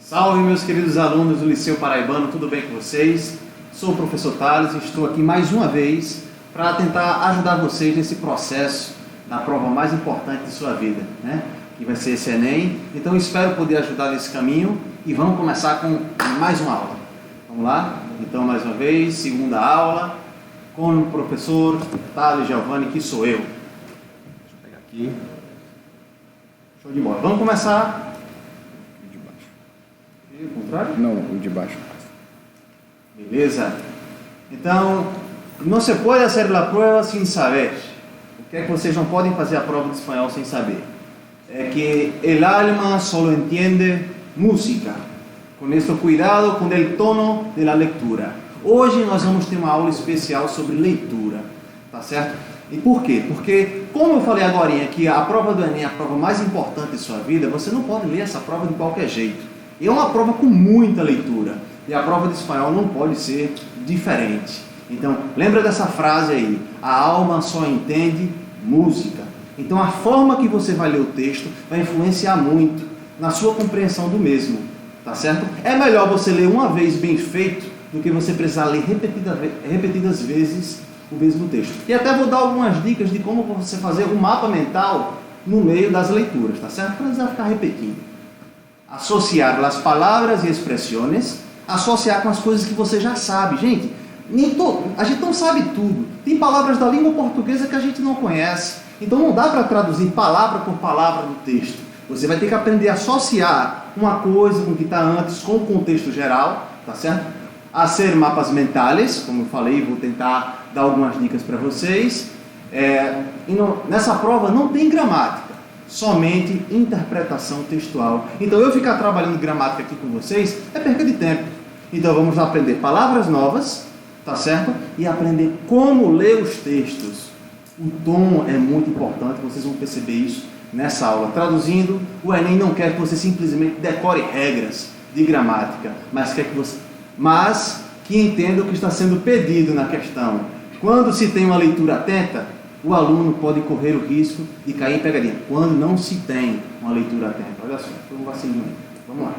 Salve, meus queridos alunos do Liceu Paraibano, tudo bem com vocês? Sou o professor Thales e estou aqui mais uma vez para tentar ajudar vocês nesse processo da prova mais importante de sua vida, né? Que vai ser esse Enem. Então espero poder ajudar nesse caminho e vamos começar com mais uma aula. Vamos lá? Então, mais uma vez, segunda aula com o professor Thales Giovanni, que sou eu. Deixa eu pegar aqui. Show de bola. Vamos começar. O contrário? Não, o de baixo. Beleza? Então, não se pode fazer a prova sem saber. O que é que vocês não podem fazer a prova de espanhol sem saber? É que el alma solo entiende música. Com isso, cuidado com o tono da leitura. Hoje nós vamos ter uma aula especial sobre leitura, tá certo? E por quê? Porque, como eu falei agora, que a prova do Enem é a prova mais importante de sua vida, você não pode ler essa prova de qualquer jeito. E é uma prova com muita leitura. E a prova de espanhol não pode ser diferente. Então, lembra dessa frase aí. A alma só entende música. Então, a forma que você vai ler o texto vai influenciar muito na sua compreensão do mesmo. Tá certo? É melhor você ler uma vez bem feito do que você precisar ler repetidas vezes o mesmo texto. E até vou dar algumas dicas de como você fazer um mapa mental no meio das leituras. Tá certo? Para não ficar repetindo. Associar as palavras e expressões, associar com as coisas que você já sabe. Gente, a gente não sabe tudo. Tem palavras da língua portuguesa que a gente não conhece. Então não dá para traduzir palavra por palavra no texto. Você vai ter que aprender a associar uma coisa com o que está antes, com o contexto geral, tá certo? A ser mapas mentais, como eu falei, vou tentar dar algumas dicas para vocês. Nessa prova não tem gramática. Somente interpretação textual. Então eu ficar trabalhando gramática aqui com vocês é perca de tempo. Então vamos aprender palavras novas, tá certo? E aprender como ler os textos. O tom é muito importante, vocês vão perceber isso nessa aula. Traduzindo, o Enem não quer que você simplesmente decore regras de gramática, mas quer que entenda o que está sendo pedido na questão. Quando se tem uma leitura atenta, o aluno pode correr o risco de cair em pegadinha. Quando não se tem uma leitura atenta. Olha só, foi um vacilinho aí. Vamos lá.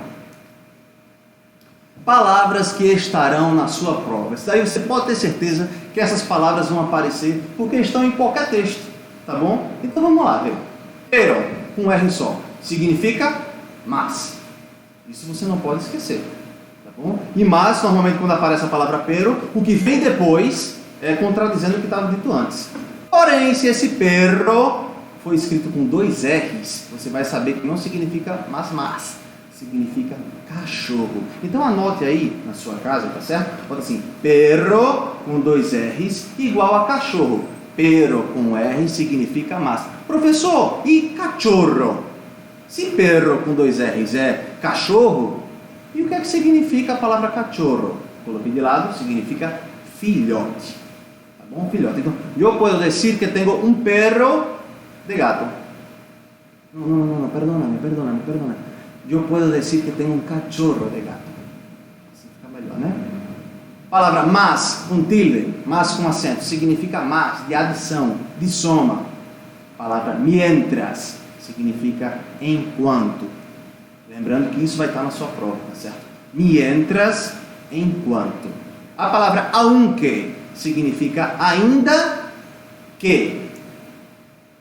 Palavras que estarão na sua prova. Isso daí você pode ter certeza que essas palavras vão aparecer porque estão em qualquer texto. Tá bom? Então vamos lá, viu? Pero, com R só, significa mas. Isso você não pode esquecer. Tá bom? E mas, normalmente quando aparece a palavra pero, o que vem depois é contradizendo o que estava dito antes. Porém, se esse perro foi escrito com 2 R's, você vai saber que não significa mas, significa cachorro. Então anote aí na sua casa, tá certo? Bota assim, perro com 2 R's igual a cachorro. Pero com R significa mas. Professor, e cachorro? Se perro com 2 R's é cachorro, e o que é que significa a palavra cachorro? Coloquei de lado, significa filhote. Bom, filhote. Então, eu posso dizer que tenho um perro de gato. Não, perdóname. Eu posso dizer que tenho um cachorro de gato. Assim fica melhor, né? Palavra mas, com tilde, mas com acento, significa mas, de adição, de soma. Palavra mientras, significa enquanto. Lembrando que isso vai estar na sua prova, tá certo? Mientras, enquanto. A palavra aunque significa ainda que.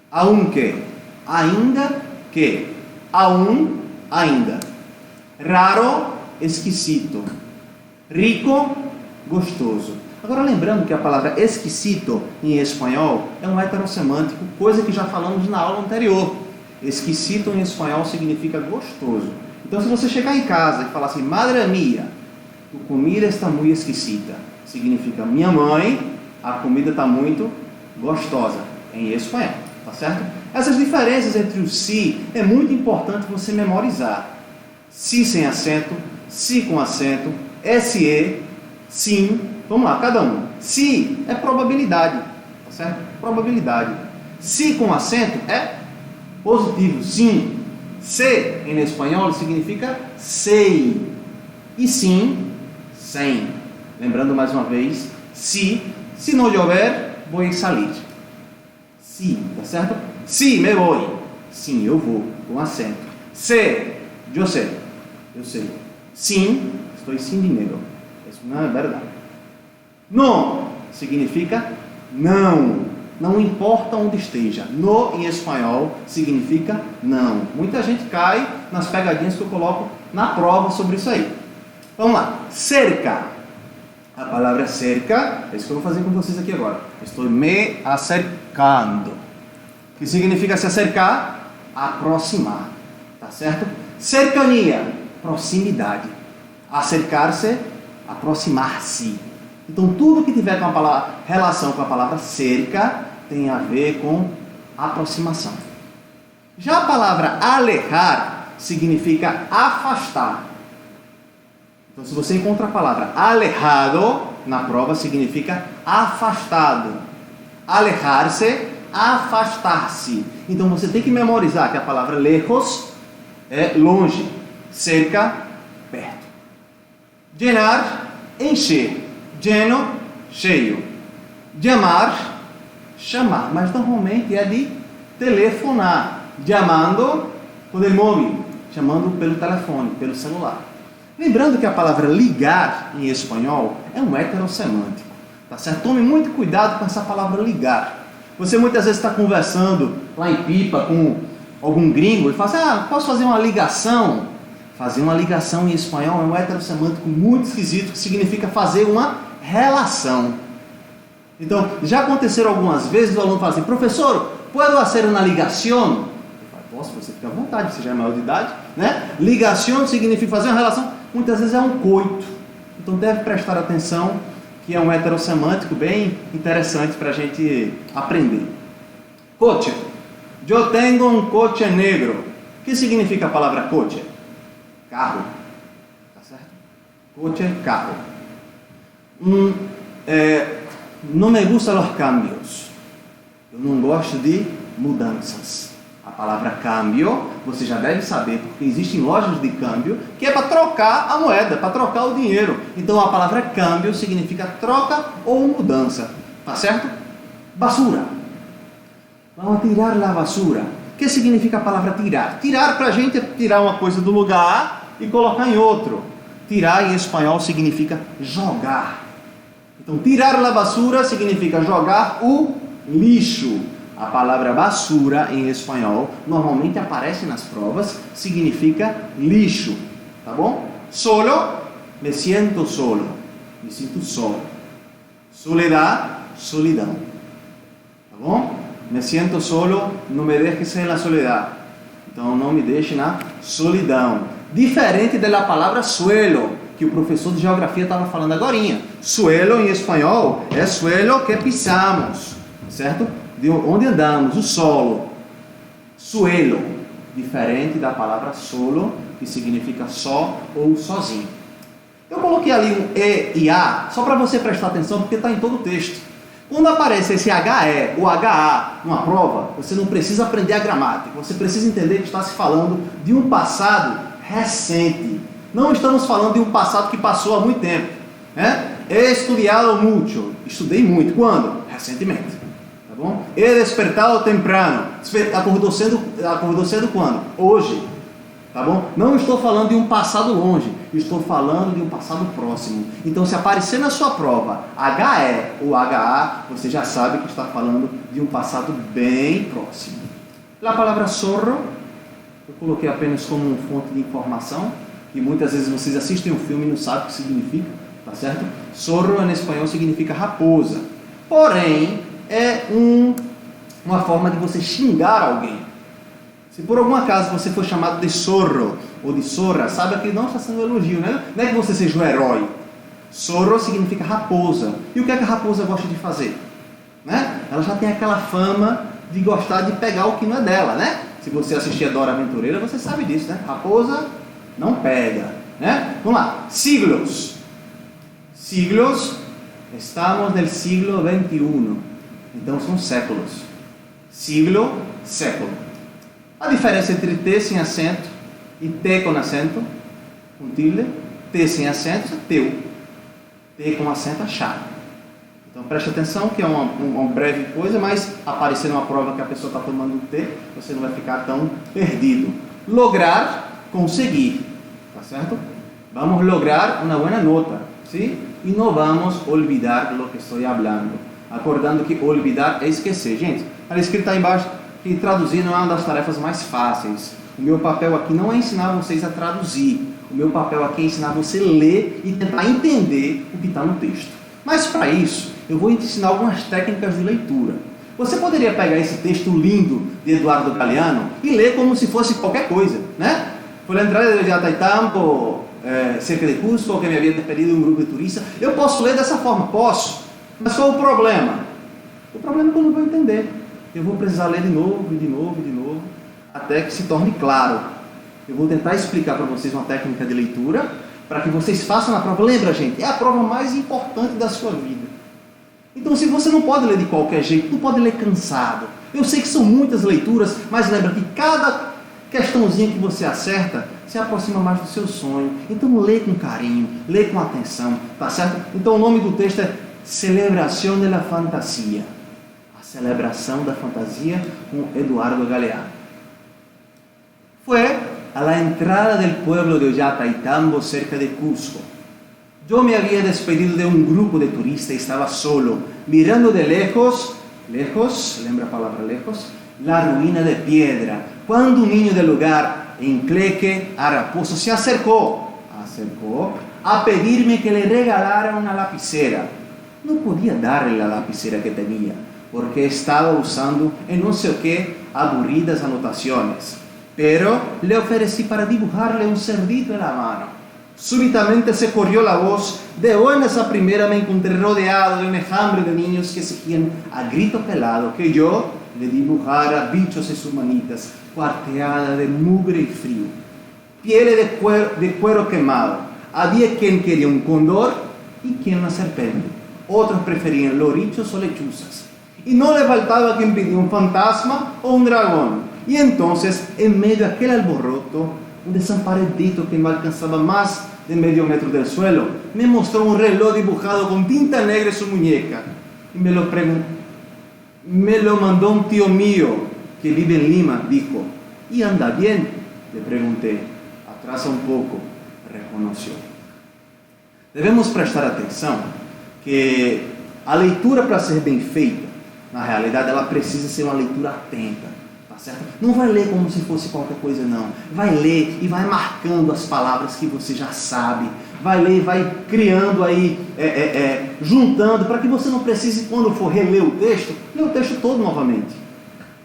Aunque. Ainda que. Aún, ainda. Raro, esquisito. Rico, gostoso. Agora lembrando que a palavra esquisito em espanhol é um heterossemântico, coisa que já falamos na aula anterior. Esquisito em espanhol significa gostoso. Então se você chegar em casa e falar assim, madre mía, tu comida está muito esquisita. Significa, minha mãe, a comida está muito gostosa, em espanhol, tá certo? Essas diferenças entre o si é muito importante você memorizar. Si sem acento, si com acento, se, sim, vamos lá, cada um. Si é probabilidade, tá certo? Probabilidade. Si com acento é positivo, sim. Se em espanhol significa sei. E sim, sem. Lembrando mais uma vez, se não chover, vou sair. Se, tá certo? Se me vou. Sim, eu vou, com acento. Se, eu sei. Sim, estou sem dinheiro. Isso não é verdade. No significa não. Não importa onde esteja. No em espanhol significa não. Muita gente cai nas pegadinhas que eu coloco na prova sobre isso aí. Vamos lá. Cerca. A palavra cerca, é isso que eu vou fazer com vocês aqui agora. Estou me acercando. Que significa se acercar? Aproximar. Tá certo? Cercania, proximidade. Acercar-se, aproximar-se. Então, tudo que tiver com a palavra, relação com a palavra cerca tem a ver com aproximação. Já a palavra alejar significa afastar. Então, se você encontra a palavra alejado na prova, significa afastado. Alejar-se, afastar-se. Então, você tem que memorizar que a palavra lejos é longe, cerca, perto. Llenar, encher. Lleno, cheio. Chamar, chamar. Mas normalmente é de telefonar. Chamando com o móvel. Chamando pelo telefone, pelo celular. Lembrando que a palavra ligar em espanhol é um heterossemântico. Tá certo? Tome muito cuidado com essa palavra ligar. Você muitas vezes está conversando lá em Pipa com algum gringo e fala assim, posso fazer uma ligação? Fazer uma ligação em espanhol é um heterossemântico muito esquisito que significa fazer uma relação. Então, já aconteceram algumas vezes o aluno fala assim, professor, posso fazer uma ligação? Eu falo, posso, você fica à vontade, você já é maior de idade, né? Ligação significa fazer uma relação, muitas vezes é um coito. Então deve prestar atenção que é um heterossemântico bem interessante para a gente aprender. Coche. Eu tenho um coche negro. O que significa a palavra coche? Carro. Tá certo? Coche, carro. Não me gustam os cambios. Eu não gosto de mudanças. A palavra câmbio, você já deve saber, porque existem lojas de câmbio que é para trocar a moeda, para trocar o dinheiro. Então a palavra câmbio significa troca ou mudança. Tá certo? Basura. Vamos tirar a basura. O que significa a palavra tirar? Tirar para a gente é tirar uma coisa do lugar e colocar em outro. Tirar em espanhol significa jogar. Então, tirar a basura significa jogar o lixo. A palavra basura em espanhol normalmente aparece nas provas, significa lixo. Tá bom? Solo, me sinto solo. Me sinto solo. Soledad, solidão. Tá bom? Me sinto solo, não me deixes na soledad. Então, não me deixe na solidão. Diferente da palavra suelo, que o professor de geografia estava falando agorinha. Suelo em espanhol é suelo que pisamos, certo? De onde andamos, o solo. Suelo, diferente da palavra solo, que significa só ou sozinho. Eu coloquei ali um E e A, só para você prestar atenção, porque está em todo o texto. Quando aparece esse HE ou HA numa prova, você não precisa aprender a gramática, você precisa entender que está se falando de um passado recente. Não estamos falando de um passado que passou há muito tempo. He estudiado mucho. Estudei muito. Quando? Recentemente. Tá bom? He despertado temprano. Acordou cedo quando? Hoje. Tá bom? Não estou falando de um passado longe. Estou falando de um passado próximo. Então, se aparecer na sua prova HE ou HA, você já sabe que está falando de um passado bem próximo. A palavra zorro, eu coloquei apenas como fonte de informação. E muitas vezes vocês assistem um filme e não sabem o que significa, tá certo? Zorro em espanhol significa raposa. Porém, é uma forma de você xingar alguém. Se por algum acaso você for chamado de zorro ou de zorra, saiba que não está sendo um elogio, né? Não é que você seja um herói. Zorro significa raposa. E o que é que a raposa gosta de fazer? Né? Ela já tem aquela fama de gostar de pegar o que não é dela, né? Se você assistir a Dora Aventureira, você sabe disso, né? Raposa não pega, né? Vamos lá. Siglos. Siglos. Estamos no siglo XXI. Então são séculos. Siglo, século. A diferença entre T sem acento e T com acento, com tilde, T sem acento é teu. T com acento é chá. Então preste atenção que é uma breve coisa, mas aparecer numa prova que a pessoa está tomando T, você não vai ficar tão perdido. Lograr, conseguir. Tá certo? vamos lograr uma boa nota, ¿sí? E não vamos olvidar o que estou falando. Acordando que olvidar é esquecer. Gente, está escrito aí embaixo que traduzir não é uma das tarefas mais fáceis. O meu papel aqui não é ensinar vocês a traduzir. O meu papel aqui é ensinar você a ler e tentar entender o que está no texto. Mas para isso, eu vou te ensinar algumas técnicas de leitura. Você poderia pegar esse texto lindo de Eduardo Galeano e ler como se fosse qualquer coisa, né? Por la entrada de Ollantaytambo, cerca de Cusco, que me havia despedido um grupo de turistas. Eu posso ler dessa forma? Posso. Mas qual o problema? O problema é que eu não vou entender. Eu vou precisar ler de novo, de novo, de novo, até que se torne claro. Eu vou tentar explicar para vocês uma técnica de leitura, para que vocês façam a prova. Lembra, gente, é a prova mais importante da sua vida. Então, se você não pode ler de qualquer jeito, não pode ler cansado. Eu sei que são muitas leituras, mas lembra que cada questãozinha que você acerta se aproxima mais do seu sonho. Então, lê com carinho, lê com atenção, tá certo? Então, o nome do texto é Celebração de la Fantasia. A celebração da fantasia com Eduardo Galeano. Foi a la entrada del pueblo de Ollantaytambo, cerca de Cusco. Eu me havia despedido de um grupo de turistas e estava solo, mirando de lejos, lembra a palavra lejos? La ruína de piedra, quando um niño del lugar, Encleque Haraposo, se acercou a pedir-me que le regalara uma lapicera. Não podia dar-lhe a lapicera que tinha, porque estava usando em não sei o que aburridas anotações. Pero le oferecí para dibujarle un cerdito en la mano. Súbitamente se corrió la voz. De buenas a primera me encontré rodeado de un enjambre de niños que exigían a grito pelado que yo le dibujara bichos en sus manitas, cuarteada de mugre y frío. Pieles de cuero quemado. Había quien quería un cóndor y quien una serpiente. Otros preferían lorichos o lechuzas. Y no le faltaba quien pedía un fantasma o un dragón. E então, em meio daquele alboroto, um desamparadito que não alcançava mais de meio metro do suelo, me mostrou um reloj dibujado com tinta negra em sua muñeca. E me lo mandou um tio mío, que vive em Lima, dijo. E anda bem? Le perguntei. Atrasa um pouco, reconheceu. Devemos prestar atenção que a leitura, para ser bem feita, na realidade, ela precisa ser uma leitura atenta. Certo? Não vai ler como se fosse qualquer coisa, não. Vai ler e vai marcando as palavras que você já sabe. Vai ler e vai criando aí, juntando, para que você não precise, quando for reler o texto, ler o texto todo novamente.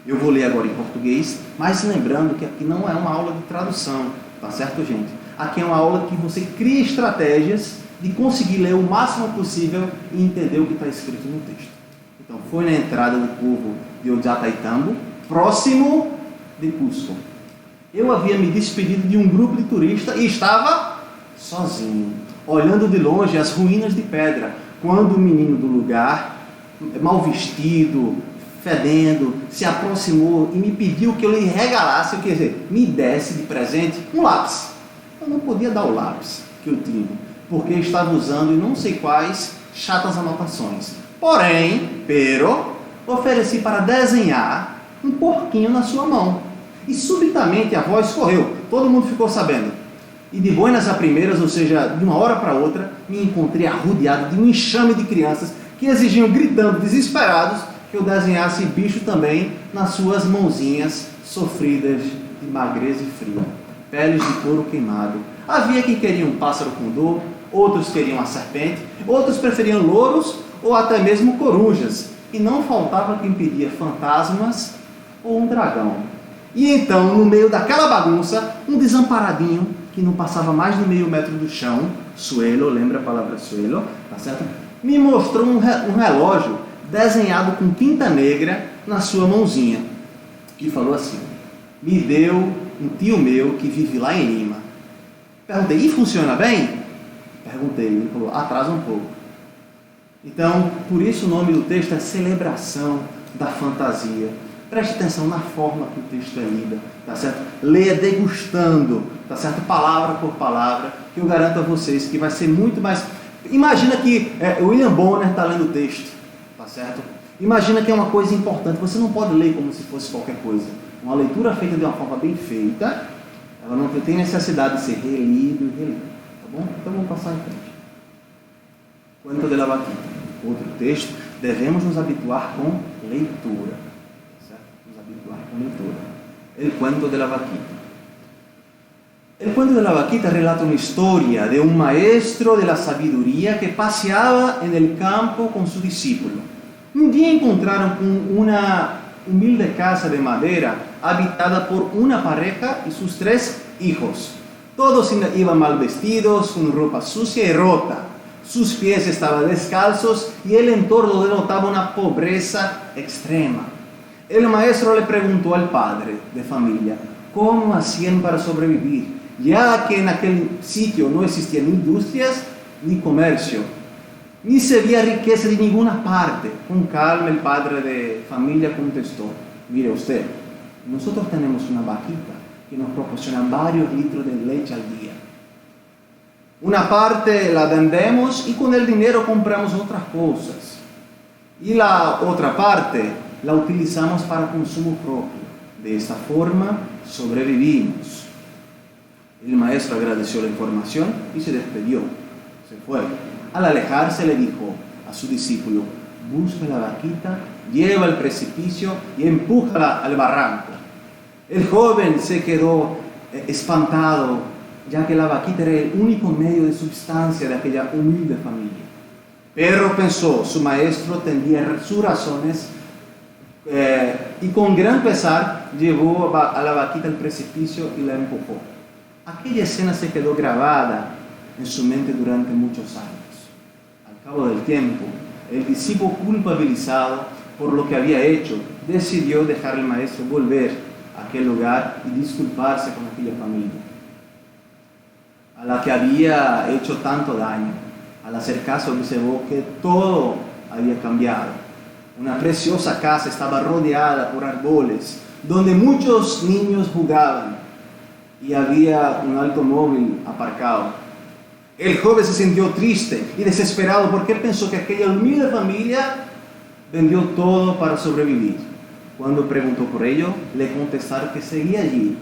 Eu vou ler agora em português, mas lembrando que aqui não é uma aula de tradução, tá certo, gente? Aqui é uma aula que você cria estratégias de conseguir ler o máximo possível e entender o que está escrito no texto. Então, foi na entrada do povo de Ollantaytambo, próximo de Cusco. Eu havia me despedido de um grupo de turistas e estava sozinho, olhando de longe as ruínas de pedra, quando o menino do lugar, mal vestido, fedendo, se aproximou e me pediu que eu lhe regalasse, quer dizer, me desse de presente um lápis. Eu não podia dar o lápis que eu tinha, porque eu estava usando em não sei quais chatas anotações. Porém, ofereci para desenhar um porquinho na sua mão. E subitamente a voz correu, todo mundo ficou sabendo. E de buenas a primeiras, ou seja, de uma hora para outra, me encontrei arrodeado de um enxame de crianças que exigiam, gritando, desesperados, que eu desenhasse bicho também nas suas mãozinhas sofridas de magreza e frio. Peles de couro queimado. Havia quem queria um pássaro com dor, outros queriam uma serpente, outros preferiam louros ou até mesmo corujas. E não faltava quem pedia fantasmas ou um dragão. E então, no meio daquela bagunça, um desamparadinho, que não passava mais de meio metro do chão, suelo, lembra a palavra suelo, tá certo? Me mostrou um relógio desenhado com tinta negra na sua mãozinha. E falou assim, me deu um tio meu que vive lá em Lima. Perguntei, e funciona bem? Perguntei, ele falou, atrasa um pouco. Então, por isso o nome do texto é Celebração da Fantasia. Preste atenção na forma que o texto é lido, tá certo? Leia degustando, tá certo? Palavra por palavra, que eu garanto a vocês que vai ser muito mais... Imagina que William Bonner está lendo o texto, tá certo? Imagina que é uma coisa importante, você não pode ler como se fosse qualquer coisa. Uma leitura feita de uma forma bem feita, ela não tem necessidade de ser relido e relido, tá bom? passar em frente. Cuento de la vaquita. Outro texto, devemos nos habituar com leitura. Certo? Nos habituar com leitura. El cuento de la vaquita. El cuento de la vaquita relata una historia de un maestro de la sabiduría que paseaba en el campo con su discípulo. Un día encontraron una humilde casa de madera habitada por una pareja y sus 3 hijos. Todos iban mal vestidos, con ropa sucia y rota. Sus pies estaban descalzos y el entorno denotaba una pobreza extrema. El maestro le preguntó al padre de familia cómo hacían para sobrevivir, ya que en aquel sitio no existían industrias ni comercio, ni se veía riqueza de ninguna parte. Con calma el padre de familia contestó: mire usted, nosotros tenemos una vaquita que nos proporciona varios litros de leche al día. Una parte la vendemos y con el dinero compramos otras cosas. Y la otra parte la utilizamos para consumo propio. De esta forma sobrevivimos. El maestro agradeció la información y se despidió. Se fue. Al alejarse le dijo a su discípulo: busca la vaquita, lleva al precipicio y empújala al barranco. El joven se quedó espantado, ya que la vaquita era el único medio de substancia de aquella humilde familia. Pero pensó, su maestro tendría sus razones, y con gran pesar llevó a la vaquita al precipicio y la empujó. Aquella escena se quedó grabada en su mente durante muchos años. Al cabo del tiempo, el discípulo, culpabilizado por lo que había hecho, decidió dejar al maestro volver a aquel lugar y disculparse con aquella familia a la que había hecho tanto daño. Al hacer caso observó que todo había cambiado. Una preciosa casa estaba rodeada por árboles, donde muchos niños jugaban, y había un automóvil aparcado. El joven se sintió triste y desesperado porque él pensó que aquella humilde familia vendió todo para sobrevivir. Cuando preguntó por ello, le contestaron que seguía allí,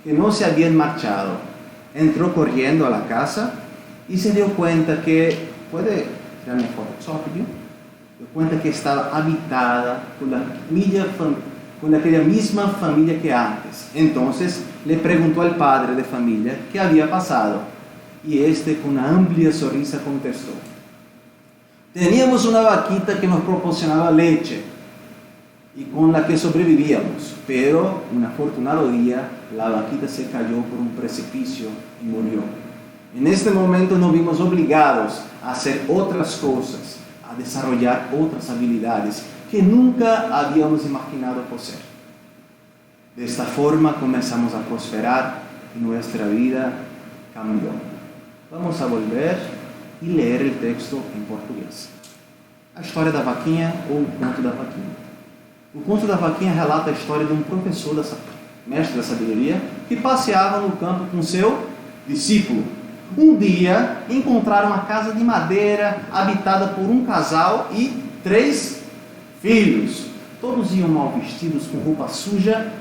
que no se habían marchado. Entró corriendo a la casa y se dio cuenta que, puede tirarme Photoshop, dio cuenta que estaba habitada con aquella misma familia que antes. Entonces le preguntó al padre de familia qué había pasado, y este con una amplia sonrisa contestó: teníamos una vaquita que nos proporcionaba leche y con la que sobrevivíamos, pero un afortunado día la vaquita se cayó por un precipicio y murió. En este momento nos vimos obligados a hacer otras cosas, a desarrollar otras habilidades que nunca habíamos imaginado poseer. De esta forma comenzamos a prosperar y nuestra vida cambió. Vamos a volver y leer el texto en português. A história da vaquinha ou o conto da vaquinha. O conto da vaquinha relata a história de um professor, mestre da sabedoria, que passeava no campo com seu discípulo. Um dia encontraram uma casa de madeira habitada por um casal e 3 filhos. Todos iam mal vestidos, com roupa suja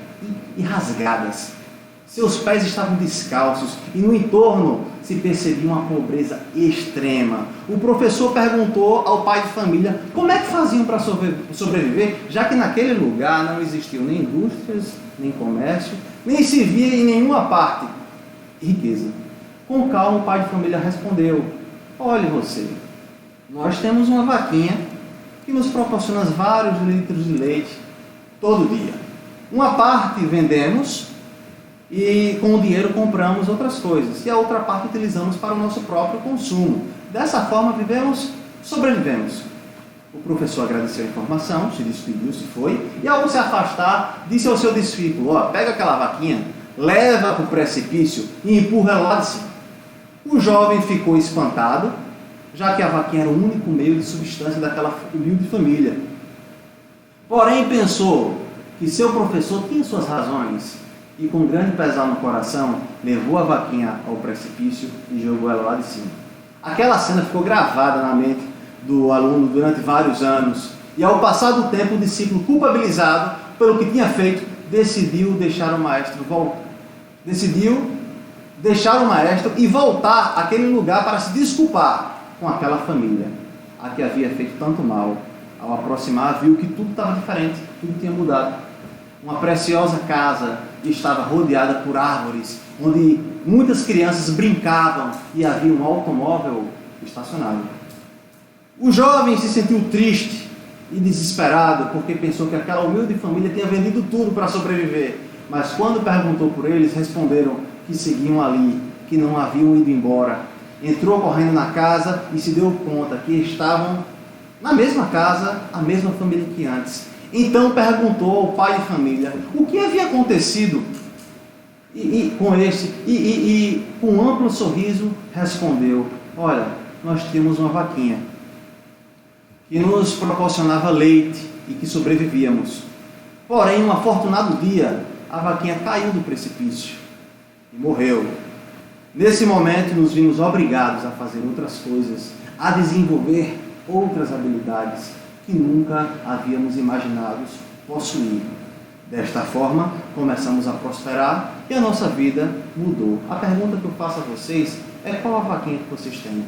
e rasgadas. Seus pés estavam descalços e no entorno se percebia uma pobreza extrema. O professor perguntou ao pai de família como é que faziam para sobreviver, já que naquele lugar não existiam nem indústrias, nem comércio, nem se via em nenhuma parte riqueza. Com calma o pai de família respondeu: olhe você, nós temos uma vaquinha que nos proporciona vários litros de leite todo dia. Uma parte vendemos e com o dinheiro compramos outras coisas, e a outra parte utilizamos para o nosso próprio consumo. Dessa forma sobrevivemos. O professor agradeceu a informação, se despediu, se foi, e ao se afastar, disse ao seu discípulo: pega aquela vaquinha, leva para o precipício e empurra ela lá de cima. O jovem ficou espantado, já que a vaquinha era o único meio de subsistência daquela humilde família. Porém pensou que seu professor tinha suas razões, e com grande pesar no coração, levou a vaquinha ao precipício e jogou ela lá de cima. Aquela cena ficou gravada na mente do aluno durante vários anos, e ao passar do tempo, o discípulo, culpabilizado pelo que tinha feito, decidiu deixar o maestro voltar. Decidiu deixar o maestro e voltar àquele lugar para se desculpar com aquela família a que havia feito tanto mal. Ao aproximar, viu que tudo estava diferente, tudo tinha mudado. Uma preciosa casa estava rodeada por árvores, onde muitas crianças brincavam e havia um automóvel estacionado. O jovem se sentiu triste e desesperado, porque pensou que aquela humilde família tinha vendido tudo para sobreviver. Mas quando perguntou por eles, responderam que seguiam ali, que não haviam ido embora. Entrou correndo na casa e se deu conta que estavam na mesma casa, a mesma família que antes. Então perguntou ao pai de família o que havia acontecido e com um amplo sorriso respondeu: olha, nós tínhamos uma vaquinha que nos proporcionava leite e que sobrevivíamos. Porém, um afortunado dia, a vaquinha caiu do precipício e morreu. Nesse momento, nos vimos obrigados a fazer outras coisas, a desenvolver outras habilidades que nunca havíamos imaginado possuir. Desta forma, começamos a prosperar e a nossa vida mudou. A pergunta que eu faço a vocês é: qual a vaquinha que vocês têm?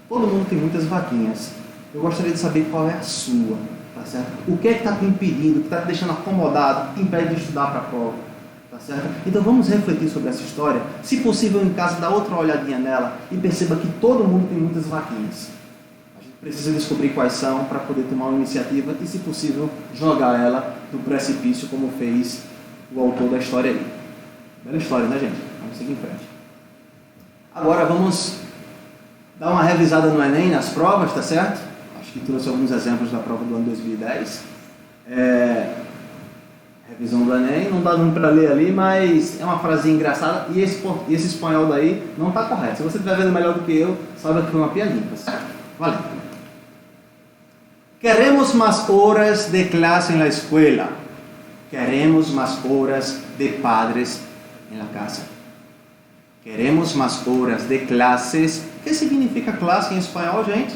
Todo mundo tem muitas vaquinhas. Eu gostaria de saber qual é a sua, tá certo? O que é que está te impedindo, que está te deixando acomodado, que te impede de estudar para a prova, tá certo? Então vamos refletir sobre essa história. Se possível, em casa, dá outra olhadinha nela e perceba que todo mundo tem muitas vaquinhas. A gente precisa descobrir quais são para poder tomar uma iniciativa e, se possível, jogar ela do precipício, como fez o autor da história aí. Bela história, né, gente? Vamos seguir em frente. Agora vamos dar uma revisada no Enem, nas provas, tá certo? Acho que trouxe alguns exemplos da prova do ano 2010. Revisão do Enem, não dá nome para ler ali, mas é uma frase engraçada e esse espanhol daí não está correto. Se você estiver vendo melhor do que eu, saiba que foi uma piadinha, tá certo? Valeu. Queremos más horas de clase en la escuela. Queremos más horas de padres en la casa. Queremos más horas de clases. O que significa classe em espanhol, gente?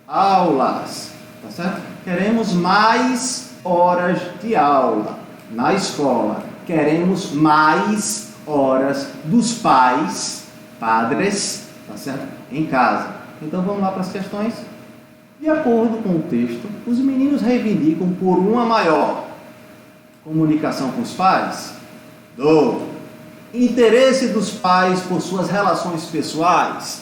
Aulas, tá certo? Queremos mais horas de aula na escola. Queremos mais horas dos pais, padres, tá certo? Em casa. Então vamos lá para as questões. De acordo com o texto, os meninos reivindicam por uma maior comunicação com os pais, do interesse dos pais por suas relações pessoais,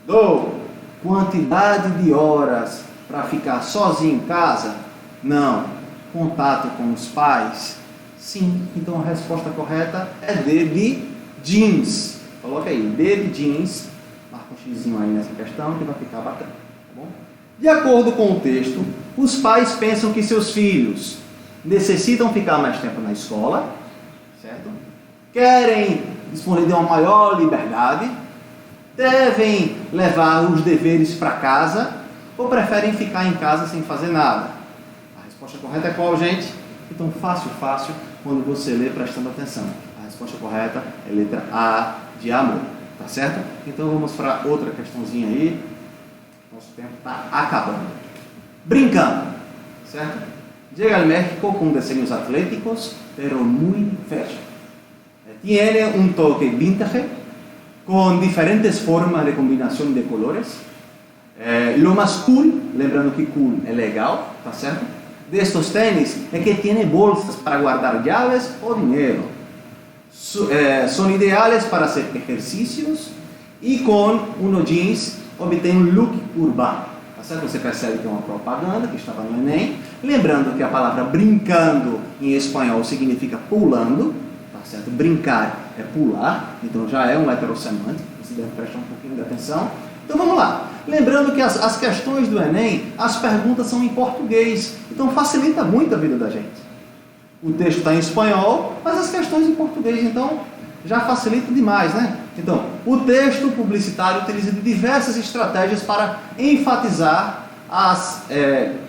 do quantidade de horas para ficar sozinho em casa, não, contato com os pais, sim. Então a resposta correta é D de jeans. Coloca aí, D de jeans, marca um xizinho aí nessa questão que vai ficar bacana, tá bom? De acordo com o texto, os pais pensam que seus filhos necessitam ficar mais tempo na escola, certo? Querem dispor de uma maior liberdade, devem levar os deveres para casa ou preferem ficar em casa sem fazer nada. A resposta correta é qual, gente? Então, fácil, quando você lê prestando atenção. A resposta correta é letra A de amor, tá certo? Então, vamos para outra questãozinha aí. Nosso tempo está acabando. Brincando, certo? Llega al México con diseños atléticos, pero muy fashion. Tiene un toque vintage, con diferentes formas de combinación de colores. Lo más cool, lembrando que cool é legal, tá certo? De estos tenis é que tiene bolsas para guardar llaves o dinero. Son ideales para hacer ejercicios y con unos jeans obtém um look urbano. Tá certo? Você percebe que é uma propaganda que estava no Enem. Lembrando que a palavra brincando em espanhol significa pulando. Tá certo? Brincar é pular, então já é um heterossemântico. Você deve prestar um pouquinho de atenção. Então vamos lá. Lembrando que as questões do Enem, as perguntas são em português. Então facilita muito a vida da gente. O texto está em espanhol, mas as questões em português. Então já facilita demais, né? Então, o texto publicitário utiliza diversas estratégias para enfatizar as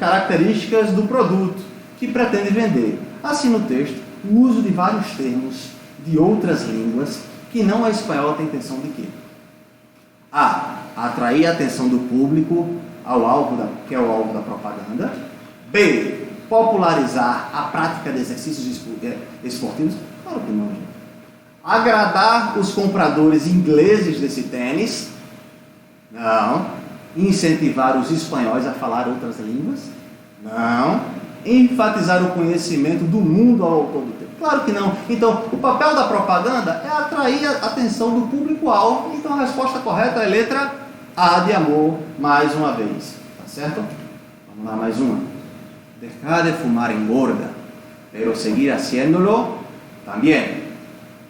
características do produto que pretende vender. Assim, no texto, o uso de vários termos de outras línguas que não a espanhola tem intenção de quê? A. Atrair a atenção do público ao alvo que é o alvo da propaganda. B. Popularizar a prática de exercícios esportivos. Claro que não, gente. Agradar os compradores ingleses desse tênis? Não. Incentivar os espanhóis a falar outras línguas? Não. Enfatizar o conhecimento do mundo ao todo tempo? Claro que não. Então, o papel da propaganda é atrair a atenção do público-alvo. Então, a resposta correta é letra A de amor, mais uma vez. Tá certo? Vamos lá, mais uma. Dejar de fumar engorda, pero seguir haciéndolo también.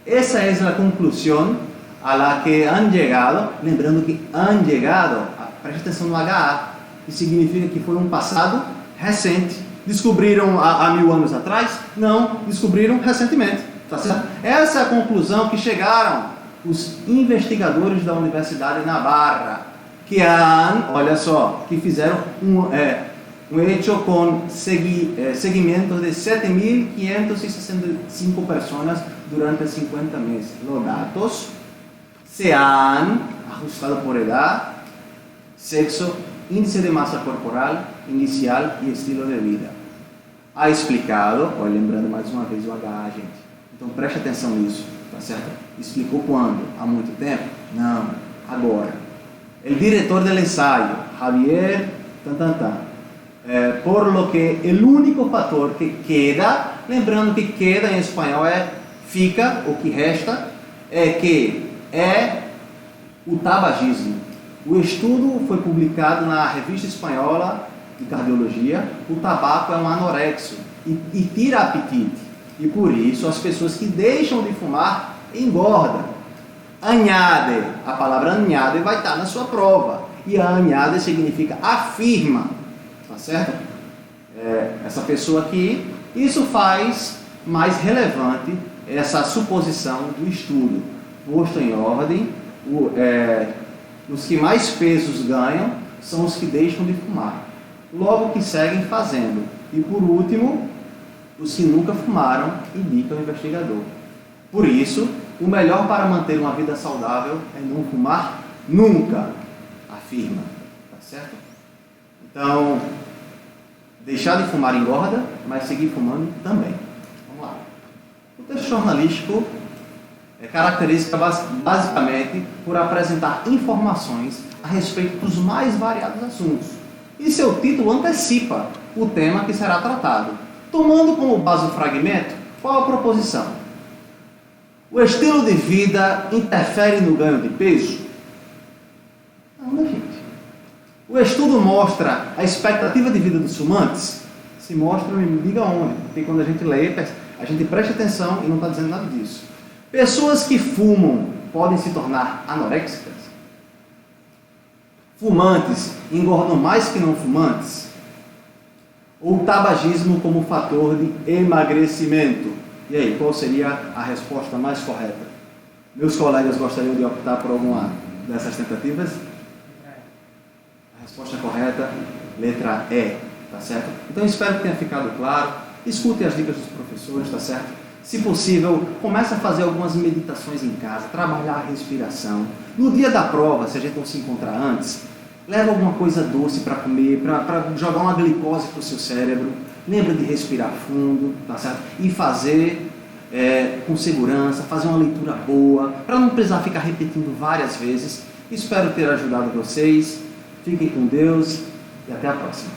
Esa es la conclusión a la que han llegado, lembrando que han llegado, preste atenção no HA, que significa que foi um passado recente. Descobriram há 1000 anos atrás? Não, descobriram recentemente. Tá certo? Essa é a conclusão que chegaram os investigadores da Universidade de Navarra, que olha só, que fizeram um hecho com seguimento de 7.565 pessoas durante 50 meses. Os dados se han ajustado por edad, sexo, índice de massa corporal inicial e estilo de vida. Ha explicado, olha, lembrando mais uma vez o HA, gente. Então preste atenção nisso, tá certo? Explicou quando? Há muito tempo? Não, agora. O diretor do ensaio, Javier, por lo que o único fator que queda, lembrando que queda em espanhol é fica, o que resta, é o tabagismo. O estudo foi publicado na revista espanhola de cardiologia. O tabaco é um anorexo e tira apetite. E por isso as pessoas que deixam de fumar engordam. Añade, a palavra añade vai estar na sua prova. E a añade significa afirma. Tá certo? Essa pessoa aqui, isso faz mais relevante essa suposição do estudo. Posto em ordem, os que mais pesos ganham são os que deixam de fumar. Logo que seguem fazendo. E por último, os que nunca fumaram, indica o investigador. Por isso, o melhor para manter uma vida saudável é não fumar nunca, afirma. Tá certo? Então, deixar de fumar engorda, mas seguir fumando também. Vamos lá. O texto jornalístico é característica basicamente por apresentar informações a respeito dos mais variados assuntos. E seu título antecipa o tema que será tratado. Tomando como base o fragmento, qual a proposição? O estilo de vida interfere no ganho de peso? Não, gente. O estudo mostra a expectativa de vida dos fumantes? Se mostra, me diga onde. Porque quando a gente lê, a gente presta atenção e não está dizendo nada disso. Pessoas que fumam podem se tornar anoréxicas? Fumantes engordam mais que não fumantes? Ou tabagismo como fator de emagrecimento? E aí, qual seria a resposta mais correta? Meus colegas gostariam de optar por alguma dessas tentativas? A resposta correta, letra E, tá certo? Então espero que tenha ficado claro. Escute as dicas dos professores, tá certo? Se possível, comece a fazer algumas meditações em casa, trabalhar a respiração. No dia da prova, se a gente não se encontrar antes, leva alguma coisa doce para comer, para jogar uma glicose para o seu cérebro. Lembra de respirar fundo, tá certo? E fazer com segurança, fazer uma leitura boa, para não precisar ficar repetindo várias vezes. Espero ter ajudado vocês. Fiquem com Deus e até a próxima.